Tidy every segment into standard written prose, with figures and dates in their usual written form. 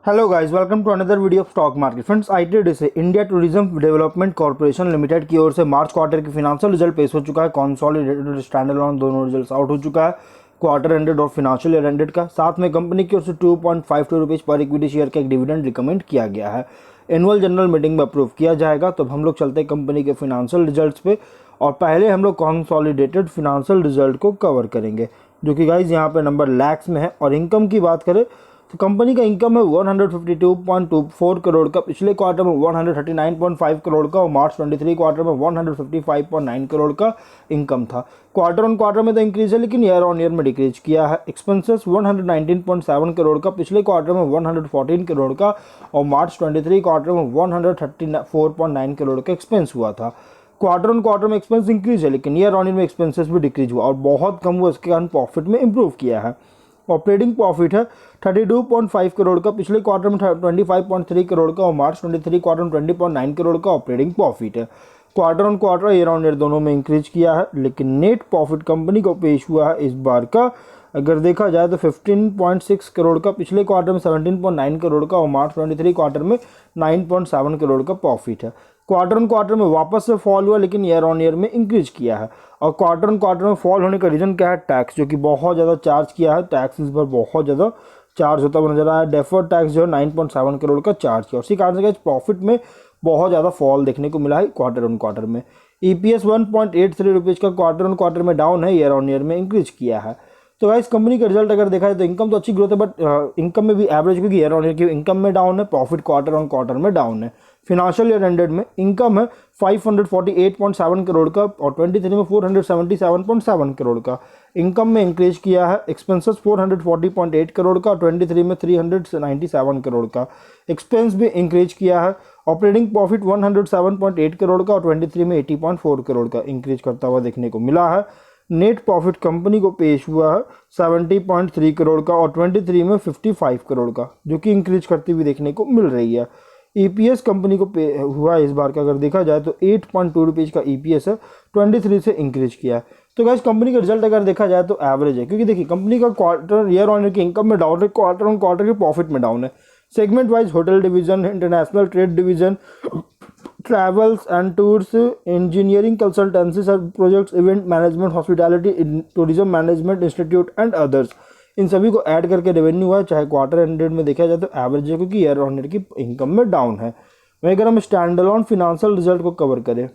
Hello guys, welcome to another video of stock market. Friends, ITD से India tourism development corporation limited की ओर से March quarter की financial result पेश हो चुका है। कॉन्सोलिडेटेड स्टैंड अलोन दोनों रिजल्ट्स आउट हो चुका है, क्वार्टर एंडेड और फिनेंशियल ईयर एंडेड का। साथ में कंपनी की ओर से 2.52 रुपीज़ पर इक्विटी शेयर का एक डिविडेंड रिकमेंड किया गया है। एनुअल जनरल मीटिंग में अप्रूव किया जाएगा। तो हम लोग चलते हैं कंपनी के फिनेंशियल रिजल्ट्स पे, और पहले हम लोग कॉन्सोलिडेटेड फिनेंशियल रिजल्ट को कवर करेंगे, जो कि गाइज यहाँ पे नंबर लैक्स में है। और इनकम की बात करें तो कंपनी का इनकम है 152.24 करोड़ का, पिछले क्वार्टर में 139.5 करोड़ का, और मार्च 23 क्वार्टर में 155.9 करोड़ का इनकम था। क्वार्टर ऑन क्वार्टर में तो इंक्रीज है, लेकिन ईयर ऑन ईयर में डिक्रीज किया है। एक्सपेंसेस 119.7 करोड़ का, पिछले क्वार्टर में 114 करोड़ का, और मार्च 23 क्वार्टर में 134.9 करोड़ का एक्सपेंस हुआ था। क्वार्टर ऑन क्वार्टर में एक्सपेंस इंक्रीज है, लेकिन ईयर ऑन ईयर में एक्सपेंसेस भी डिक्रीज हुआ और बहुत कम हुआ। इसके कारण प्रॉफिट में इंप्रूव किया है। ऑपरेटिंग प्रॉफिट है 32.5 करोड़ का, पिछले क्वार्टर में 25.3 करोड़ का, और मार्च 23 क्वार्टर में 20.9 करोड़ का ऑपरेटिंग प्रॉफिट है। Quarter on quarter year on year दोनों में इंक्रीज किया है, लेकिन नेट प्रॉफिट कंपनी को पेश हुआ है इस बार का अगर देखा जाए तो 15.6 करोड़ का, पिछले क्वार्टर में 17.9 करोड़ का, और मार्च 23 क्वार्टर में 9.7 करोड़ का प्रॉफिट है। क्वार्टर ऑन क्वार्टर में वापस से फॉल हुआ, लेकिन ईयर ऑन ईयर में इंक्रीज किया है। और क्वार्टर ऑन क्वार्टर में फॉल होने का रीजन क्या है? टैक्स, जो कि बहुत ज़्यादा चार्ज किया है। टैक्स इस बार बहुत ज़्यादा चार्ज होता हुआ नजर आया। डेफर्ड टैक्स जो है 9.7 करोड़ का चार्ज किया, उसी कारण से प्रॉफिट में बहुत ज़्यादा फॉल देखने को मिला है क्वार्टर ऑन क्वार्टर में। ईपीएस 1.83 रुपीज़ का क्वार्टर ऑन क्वार्टर में डाउन है, ईयर ऑन ईयर में इंक्रीज किया है। तो गाइस, कंपनी का रिजल्ट अगर देखा जाए तो इनकम तो अच्छी ग्रोथ है, बट इनकम में भी एवरेज, क्योंकि ईयर ऑन ईयर की इनकम में डाउन है, प्रॉफिट क्वार्टर ऑन क्वार्टर में डाउन है। फिनेंशियल ईयर एंडेड में इनकम है 548.7 करोड़ का, और 23 में 477.7 करोड़ का। इनकम में इंक्रीज किया है। एक्सपेंसेस 440.8 करोड़ का, 23 में 397 करोड़ का। एक्सपेंस भी इंक्रीज किया है। ऑपरेटिंग प्रॉफिट 107.8 करोड़ का, और 23 में 80.4 करोड़ का इंक्रीज करता हुआ देखने को मिला है। नेट प्रॉफिट कंपनी को पेश हुआ है 70.3 करोड़ का, और 23 में 55 करोड़ का, जो कि इंक्रीज करती हुई देखने को मिल रही है। ईपीएस कंपनी को पे हुआ इस बार का अगर देखा जाए तो 8.2 रुपीज़ का ईपीएस है, 23 से इंक्रीज किया है। तो गाइस, कंपनी का रिजल्ट अगर देखा जाए तो एवरेज है, क्योंकि देखिए कंपनी का क्वार्टर ईयर ऑन ईयर की इनकम में डाउन है, क्वार्टर ऑन क्वार्टर के प्रॉफिट में डाउन है। Segment wise hotel division, international trade division, travels and tours, engineering consultancy projects, event management, hospitality, tourism management institute and others, इन सभी को add करके रेवेन्यू हुआ है। चाहे क्वार्टर एंडेड में देखा जाए तो एवरेज है, क्योंकि ईयर ऑन ईयर की इनकम में डाउन है। वहीं अगर हम स्टैंड अलोन फिनेंशियल रिजल्ट को कवर करें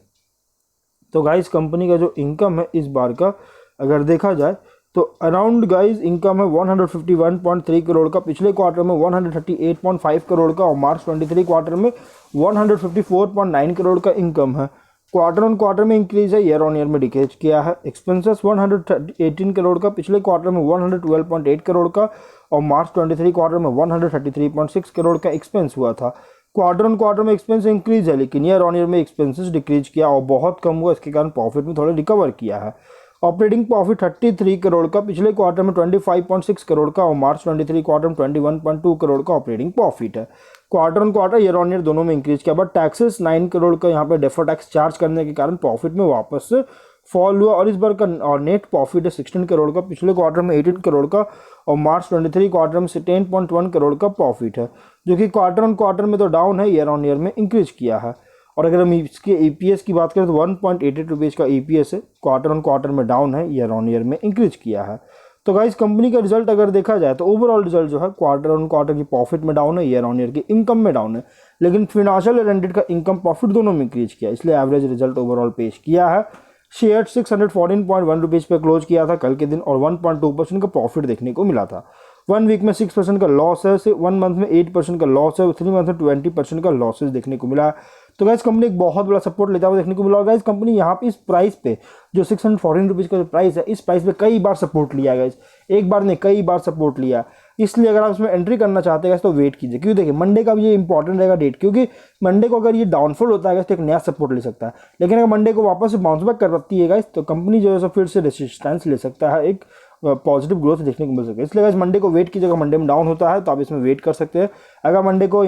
तो गाइस, कंपनी का जो इनकम है इस बार का अगर देखा जाए तो अराउंड गाइस इनकम है 151.3 करोड़ का, पिछले क्वार्टर में 138.5 करोड़ का, और मार्च 23 क्वार्टर में 154.9 करोड़ का इनकम है। क्वार्टर ऑन क्वार्टर में इंक्रीज है, ईयर ऑन ईयर में डिक्रीज किया है। एक्सपेंसेस 118 करोड़ का, पिछले क्वार्टर में 112.8 करोड़ का, और मार्च 23 क्वार्टर में 133.6 करोड़ का एक्सपेंस हुआ था। क्वार्टर ऑन क्वार्टर में एक्सपेंस इंक्रीज है, लेकिन ईयर ऑन ईयर में एक्सपेंसेस डिक्रीज किया और बहुत कम हुआ। इसके कारण प्रॉफिट में थोड़ा रिकवर किया है। ऑपरेटिंग प्रॉफिट 33 करोड़ का, पिछले क्वार्टर में 25.6 करोड़ का, और मार्च 23 क्वार्टर में 21.2 करोड़ का ऑपरेटिंग प्रॉफिट है। Quarter on quarter year on year दोनों में इंक्रीज किया, बट टैक्सेस 9 करोड़ का यहाँ पे डेफर टैक्स चार्ज करने के कारण प्रॉफिट में वापस से फॉल हुआ। और इस बार का और नेट प्रॉफिट है 16 करोड़ का, पिछले क्वार्टर में 18 करोड़ का, और मार्च 23 क्वार्टर में 10.1 करोड़ का प्रॉफिट है, जो कि क्वार्टर ऑन क्वार्टर में तो डाउन है, ईयर ऑन ईयर में इंक्रीज किया है। और अगर हम इसके ईपीएस की बात करें तो 1.88 रुपीज़ का ईपीएस है, क्वार्टर ऑन क्वार्टर में डाउन है, ईयर ऑन ईयर में इंक्रीज किया है। तो गाइस, कंपनी का रिजल्ट अगर देखा जाए तो ओवरऑल रिजल्ट जो है क्वार्टर ऑन क्वार्टर की प्रॉफिट में डाउन है, ईयर ऑन ईयर की इनकम में डाउन है, लेकिन फिनेंशियल ईयर एंडेड का इनकम प्रॉफिट दोनों में इंक्रीज किया, इसलिए एवरेज रिजल्ट ओवरऑल पेश किया है। शेयर 614.1 रुपीज़ पे क्लोज किया था कल के दिन, और 1.2% का प्रॉफिट देखने को मिला था। 1 वीक में 6% का लॉस है, 1 मंथ में 8% का लॉस है, 3 मंथ में 20% का लॉसेज देखने को मिला है। तो गाइस, कंपनी एक बहुत बड़ा सपोर्ट लेता हुआ देखने को मिला। गाइस, कंपनी यहाँ पे इस प्राइस पे जो 614 रुपीज़ का जो प्राइस है, इस प्राइस पे कई बार सपोर्ट लिया है गाइस, एक बार नहीं कई बार सपोर्ट लिया। इसलिए अगर आप इसमें एंट्री करना चाहते हैं तो वेट कीजिए, क्योंकि देखिए मंडे का भी ये इंपॉर्टेंट रहेगा डेट, क्योंकि मंडे को अगर ये डाउनफॉल होता है तो एक नया सपोर्ट ले सकता है, लेकिन अगर मंडे को वापस से बाउंस बैक करती है गाइस तो कंपनी जो है फिर से रेजिस्टेंस ले सकता है, एक पॉजिटिव ग्रोथ देखने को मिल सकता है। इसलिए गाइस, मंडे को वेट कीजिएगा। मंडे में डाउन होता है तो आप इसमें वेट कर सकते हैं। अगर मंडे को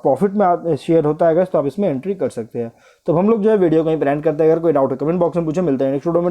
प्रॉफिट में शेयर होता है गाइस तो आप इसमें एंट्री कर सकते हैं। तो हम लोग जो है वीडियो कहीं पर एंड करते हैं। अगर कोई डाउट है कमेंट बॉक्स में पूछे। मिलते हैं नेक्स्ट वीडियो में।